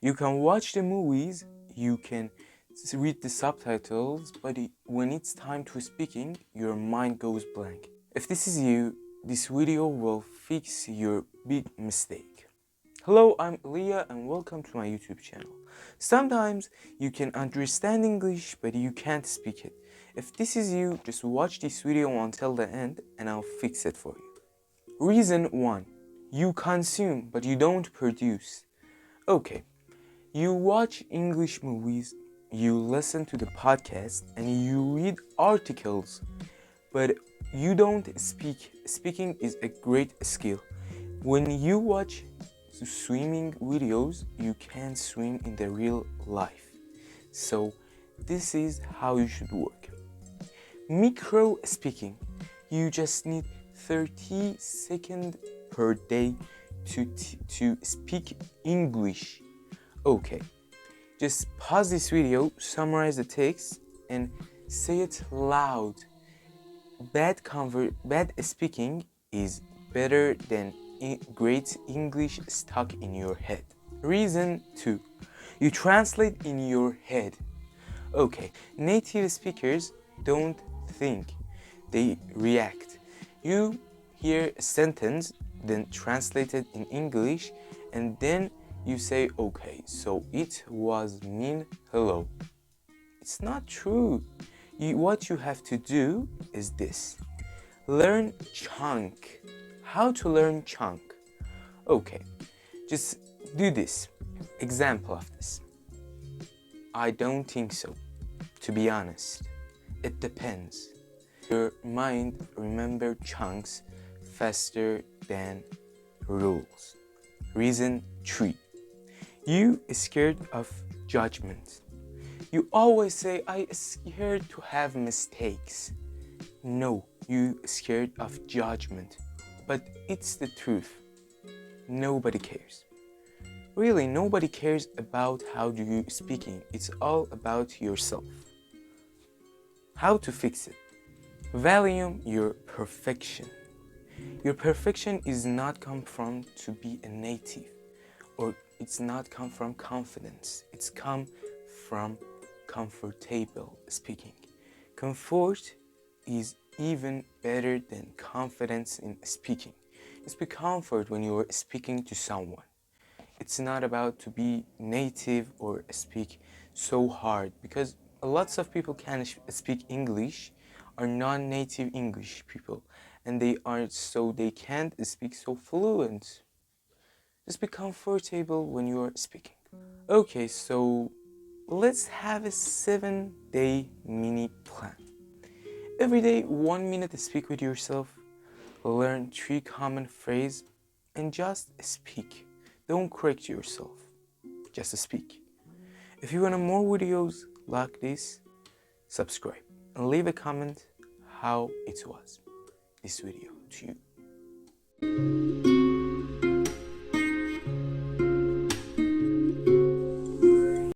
You can watch the movies, you can read the subtitles, but when it's time to speaking, your mind goes blank. If this is you, this video will fix your big mistake. Hello, I'm Iliya and welcome to my YouTube channel. Sometimes you can understand English but you can't speak it. If this is you, just watch this video until the end and I'll fix it for you. Reason 1. You consume but you don't produce. Okay, you watch English movies, you listen to the podcast and you read articles, but you don't speak. Speaking is a great skill. When you watch swimming videos, you can swim in the real life. So this is how you should work. Micro speaking. You just need 30 seconds per day to speak English. Okay, just pause this video, summarize the text, and say it loud. Bad speaking is better than great English stuck in your head. Reason 2. You translate in your head. Okay, native speakers don't think, they react. You hear a sentence, then translate it in English, and then you say, okay, so it was mean hello. It's not true. What you have to do is this. Learn chunk. How to learn chunk? Okay, just do this. Example of this. I don't think so. To be honest, it depends. Your mind remembers chunks faster than rules. Reason 3. You scared of judgment. You always say, I scared to have mistakes. No, you scared of judgment. But it's the truth. Nobody cares. Really, nobody cares about how you speaking. It's all about yourself. How to fix it? Value your perfection. Your perfection is not come from to be a native, or it's not come from confidence. It's come from comfortable speaking. Comfort is even better than confidence in speaking. It's be comfort when you are speaking to someone. It's not about to be native or speak so hard, because lots of people can speak English are non-native English people, and they can't speak so fluent. Just be comfortable when you are speaking. Okay, so let's have a 7-day mini plan. Every day, 1 minute speak with yourself, learn 3 common phrases, and just speak. Don't correct yourself, just speak. If you want more videos like this, subscribe and leave a comment how it was, this video to you.